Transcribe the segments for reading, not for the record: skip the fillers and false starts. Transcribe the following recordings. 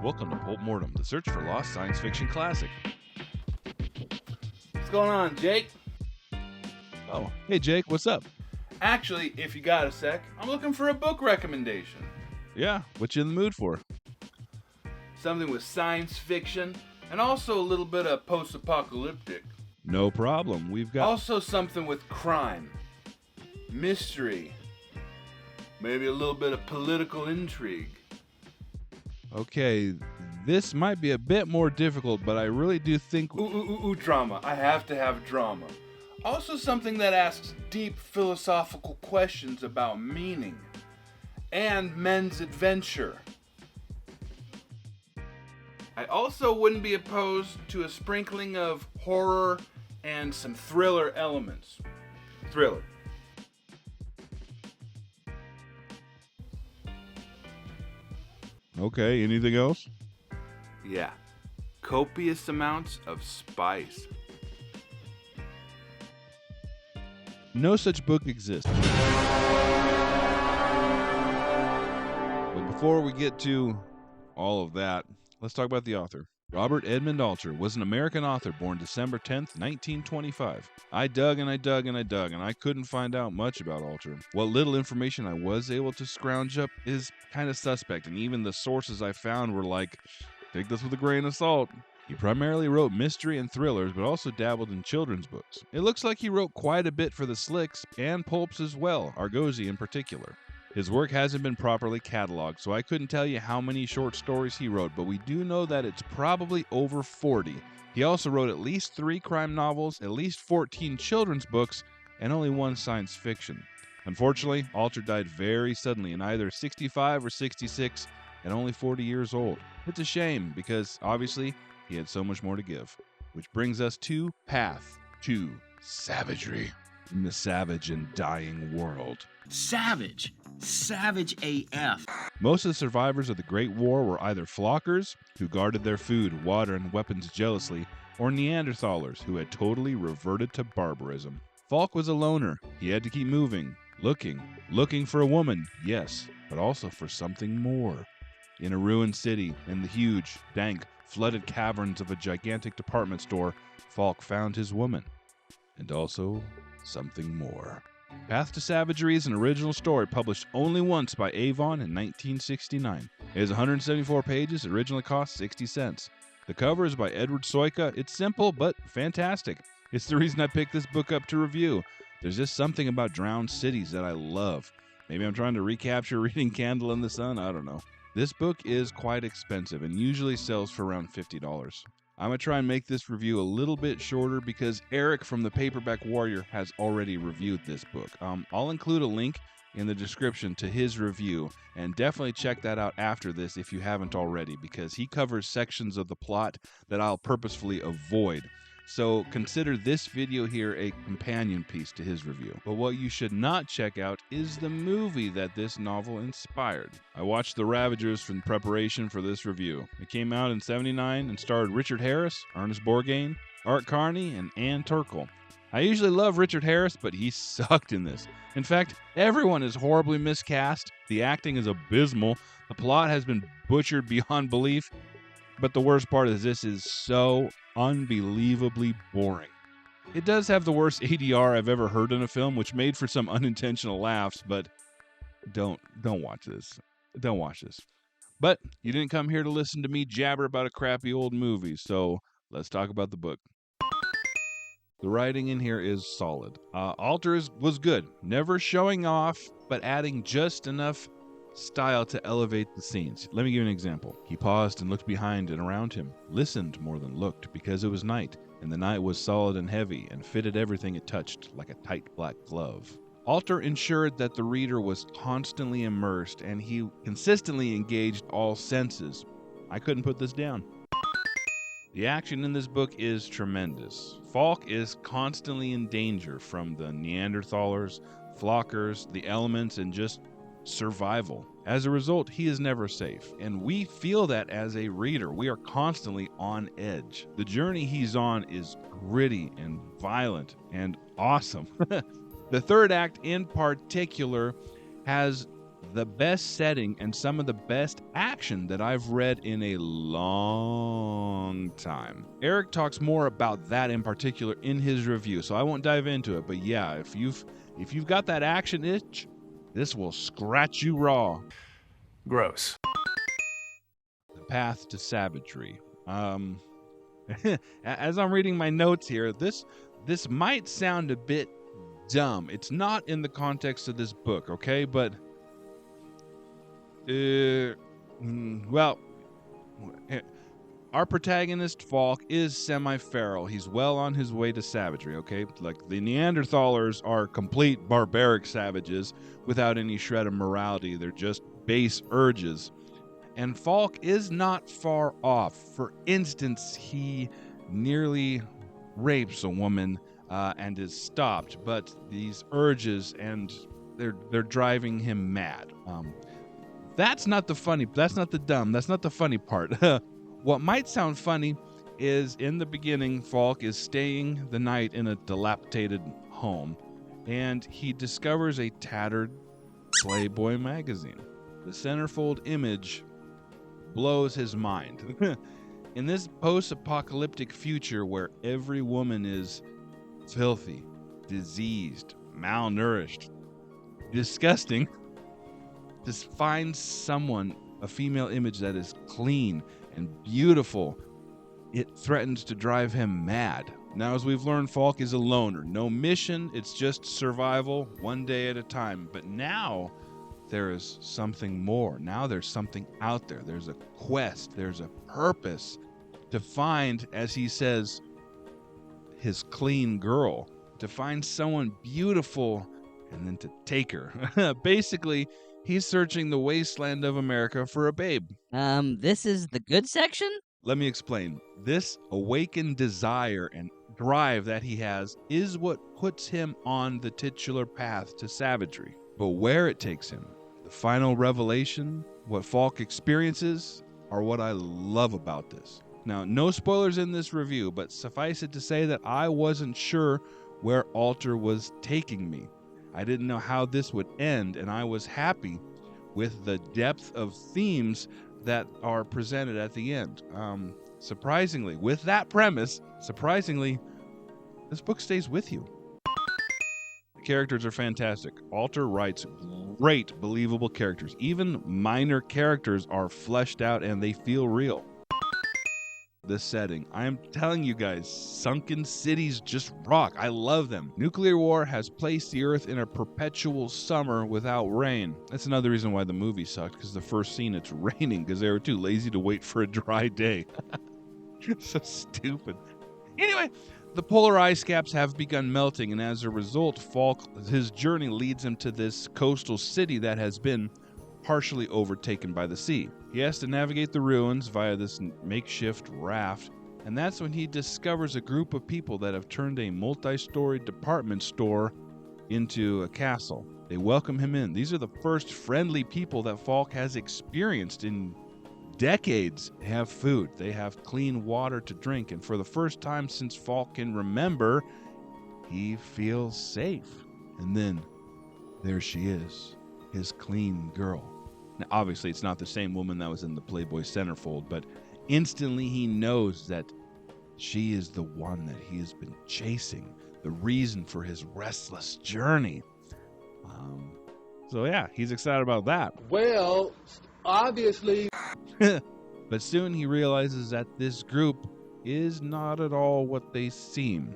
Welcome to Pulp Mortem, the search for lost science fiction classic. What's going on, Jake? Oh, hey Jake, what's up? Actually, if you got a sec, I'm looking for a book recommendation. Yeah, what you in the mood for? Something with science fiction, and also a little bit of post-apocalyptic. No problem, we've got... Also something with crime, mystery, maybe a little bit of political intrigue. Okay, this might be a bit more difficult, but I really do think... Ooh, drama. I have to have drama. Also something that asks deep philosophical questions about meaning and men's adventure. I also wouldn't be opposed to a sprinkling of horror and some thriller elements. Thriller. Okay, anything else? Yeah. Copious amounts of spice. No such book exists. But before we get to all of that, let's talk about the author. Robert Edmond Alter was an American author born December 10th, 1925. I dug and I couldn't find out much about Alter. What little information I was able to scrounge up is kind of suspect, and even the sources I found were like, take this with a grain of salt. He primarily wrote mystery and thrillers, but also dabbled in children's books. It looks like he wrote quite a bit for the Slicks and Pulps as well, Argosy in particular. His work hasn't been properly cataloged, so I couldn't tell you how many short stories he wrote, but we do know that it's probably over 40. He also wrote at least 3 crime novels, at least 14 children's books, and only 1 science fiction. Unfortunately, Alter died very suddenly in either 65 or 66 and only 40 years old. It's a shame because, obviously, he had so much more to give. Which brings us to Path to Savagery in the savage and dying world. Savage AF. Most of the survivors of the Great War were either flockers, who guarded their food, water, and weapons jealously, or Neanderthalers, who had totally reverted to barbarism. Falk was a loner. He had to keep moving, looking for a woman, yes, but also for something more. In a ruined city, in the huge, dank, flooded caverns of a gigantic department store, Falk found his woman, and also something more. Path to Savagery is an original story published only once by Avon in 1969. It is 174 pages, originally cost 60 cents. The cover is by Edward Soika. It's simple, but fantastic. It's the reason I picked this book up to review. There's just something about drowned cities that I love. Maybe I'm trying to recapture reading Candle in the Sun, I don't know. This book is quite expensive and usually sells for around $50. I'm going to try and make this review a little bit shorter because Eric from the Paperback Warrior has already reviewed this book. I'll include a link in the description to his review, and definitely check that out after this if you haven't already, because he covers sections of the plot that I'll purposefully avoid. So consider this video here a companion piece to his review. But what you should not check out is the movie that this novel inspired. I watched The Ravagers in preparation for this review. It came out in '79 and starred Richard Harris, Ernest Borgnine, Art Carney, and Ann Turkel. I usually love Richard Harris, but he sucked in this. In fact, everyone is horribly miscast. The acting is abysmal. The plot has been butchered beyond belief. But the worst part is this is so unbelievably boring. It does have the worst ADR I've ever heard in a film, which made for some unintentional laughs, but don't watch this. Don't watch this. But you didn't come here to listen to me jabber about a crappy old movie, so let's talk about the book. The writing in here is solid. Alter was good, never showing off, but adding just enough style to elevate the scenes. Let me give you an example. He paused and looked behind and around him, listened more than looked, because it was night, and the night was solid and heavy, and fitted everything it touched like a tight black glove. Alter ensured that the reader was constantly immersed, and he consistently engaged all senses. I couldn't put this down. The action in this book is tremendous. Falk is constantly in danger from the Neanderthalers, flockers, the elements, and just survival. As a result, he is never safe, and we feel that as a reader. We are constantly on edge. The journey he's on is gritty and violent and awesome. The third act in particular has the best setting and some of the best action that I've read in a long time. Eric talks more about that in particular in his review, so I won't dive into it. But yeah, if you've got that action itch, this will scratch you raw. Gross. The Path to Savagery. As I'm reading my notes here, this might sound a bit dumb. It's not in the context of this book, okay? But well, our protagonist, Falk, is semi-feral. He's well on his way to savagery, okay? Like, the Neanderthalers are complete barbaric savages without any shred of morality. They're just base urges. And Falk is not far off. For instance, he nearly rapes a woman and is stopped, but these urges, and they're driving him mad. That's not the funny part. What might sound funny is in the beginning, Falk is staying the night in a dilapidated home, and he discovers a tattered Playboy magazine. The centerfold image blows his mind. In this post-apocalyptic future where every woman is filthy, diseased, malnourished, disgusting, to find someone, a female image that is clean and beautiful, it threatens to drive him mad. Now, as we've learned, Falk is a loner. No mission, it's just survival, one day at a time. But now there is something more. Now there's something out there. There's a quest. There's a purpose to find, as he says, his clean girl. To find someone beautiful and then to take her. Basically, he's searching the wasteland of America for a babe. This is the good section? Let me explain. This awakened desire and drive that he has is what puts him on the titular path to savagery. But where it takes him, the final revelation, what Falk experiences, are what I love about this. Now, no spoilers in this review, but suffice it to say that I wasn't sure where Alter was taking me. I didn't know how this would end, and I was happy with the depth of themes that are presented at the end. Surprisingly, with that premise, this book stays with you. The characters are fantastic. Alter writes great, believable characters. Even minor characters are fleshed out and they feel real. This setting, I am telling you guys, sunken cities just rock. I love them. Nuclear war has placed the Earth in a perpetual summer without rain. That's another reason why the movie sucked, because the first scene it's raining because they were too lazy to wait for a dry day. So stupid. Anyway, the polar ice caps have begun melting, and as a result, his journey leads him to this coastal city that has been partially overtaken by the sea. He has to navigate the ruins via this makeshift raft, and that's when he discovers a group of people that have turned a multi-story department store into a castle. They welcome him in. These are the first friendly people that Falk has experienced in decades. They have food, they have clean water to drink, and for the first time since Falk can remember, he feels safe. And then there she is, his clean girl. Now, obviously, it's not the same woman that was in the Playboy centerfold, but instantly he knows that she is the one that he has been chasing, the reason for his restless journey. So yeah, he's excited about that. Well, obviously. But soon he realizes that this group is not at all what they seem.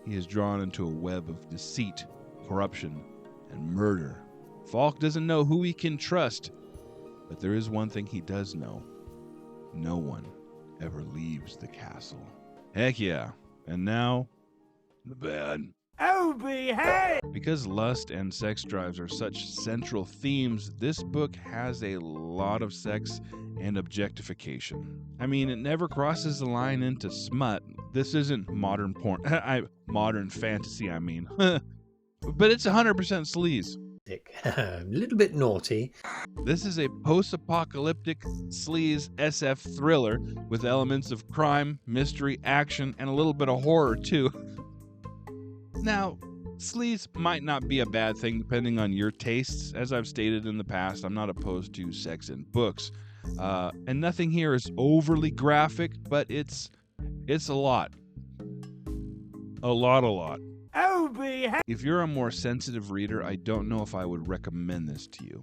He is drawn into a web of deceit, corruption, and murder. Falk doesn't know who he can trust, but there is one thing he does know. No one ever leaves the castle. Heck yeah. And now, the bad. Oh, behave! Because lust and sex drives are such central themes, this book has a lot of sex and objectification. I mean, it never crosses the line into smut. This isn't modern porn. Modern fantasy, I mean. But it's 100% sleaze. A little bit naughty. This is a post-apocalyptic sleaze SF thriller with elements of crime, mystery, action, and a little bit of horror too. Now, Sleaze might not be a bad thing depending on your tastes. As I've stated in the past, I'm not opposed to sex in books. And nothing here is overly graphic, but it's a lot. A lot. If you're a more sensitive reader, I don't know if I would recommend this to you.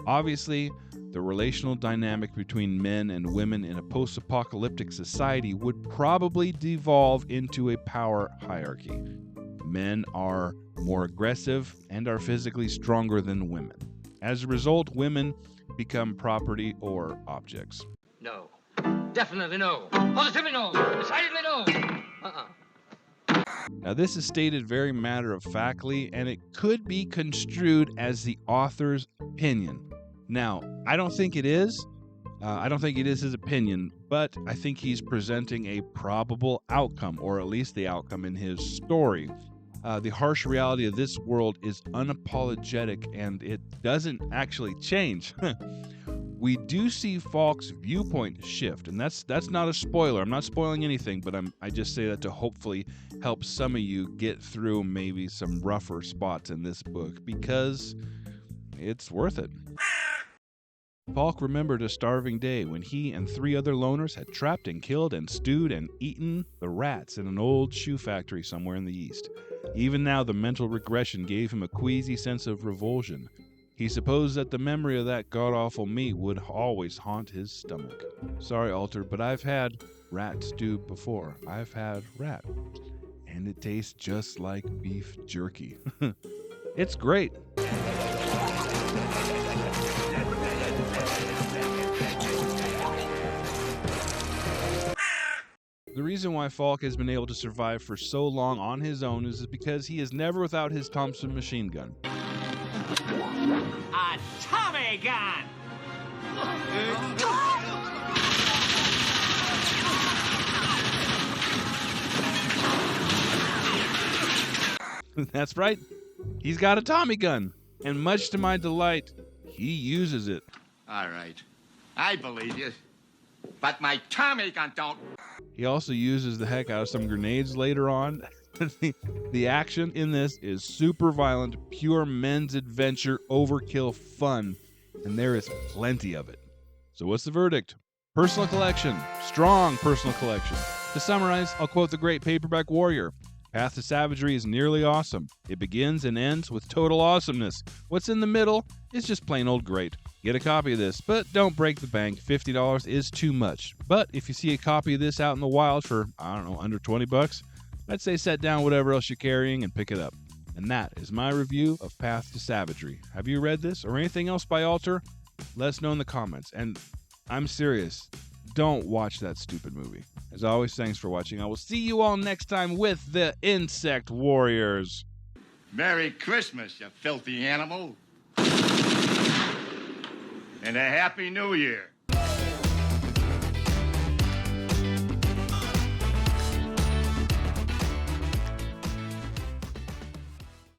Obviously, the relational dynamic between men and women in a post-apocalyptic society would probably devolve into a power hierarchy. Men are more aggressive and are physically stronger than women. As a result, women become property or objects. No. Definitely no. Positively no. Decidedly no. Now, this is stated very matter-of-factly, and it could be construed as the author's opinion. Now, I don't think it is. I don't think it is his opinion, but I think he's presenting a probable outcome, or at least the outcome in his story. The harsh reality of this world is unapologetic, and it doesn't actually change. We do see Falk's viewpoint shift, and that's not a spoiler. I'm not spoiling anything, but I just say that to hopefully help some of you get through maybe some rougher spots in this book, because it's worth it. Falk remembered a starving day when he and 3 other loners had trapped and killed and stewed and eaten the rats in an old shoe factory somewhere in the east. Even now, the mental regression gave him a queasy sense of revulsion. He supposed that the memory of that god-awful meat would always haunt his stomach. Sorry, Alter, but I've had rat stew before. I've had rat. And it tastes just like beef jerky. It's great. The reason why Falk has been able to survive for so long on his own is because he is never without his Thompson machine gun. A Tommy-gun! That's right. He's got a Tommy gun. And much to my delight, he uses it. All right. I believe you. But my Tommy gun don't. He also uses the heck out of some grenades later on. The action in this is super violent, pure men's adventure, overkill fun, and there is plenty of it. So what's the verdict? Personal collection. Strong personal collection. To summarize, I'll quote the great Paperback Warrior. Path to Savagery is nearly awesome. It begins and ends with total awesomeness. What's in the middle is just plain old great. Get a copy of this, but don't break the bank. $50 is too much. But if you see a copy of this out in the wild for, under $20, I'd say set down whatever else you're carrying and pick it up. And that is my review of Path to Savagery. Have you read this or anything else by Alter? Let us know in the comments. And I'm serious. Don't watch that stupid movie. As always, thanks for watching. I will see you all next time with the Insect Warriors. Merry Christmas, you filthy animal. And a Happy New Year.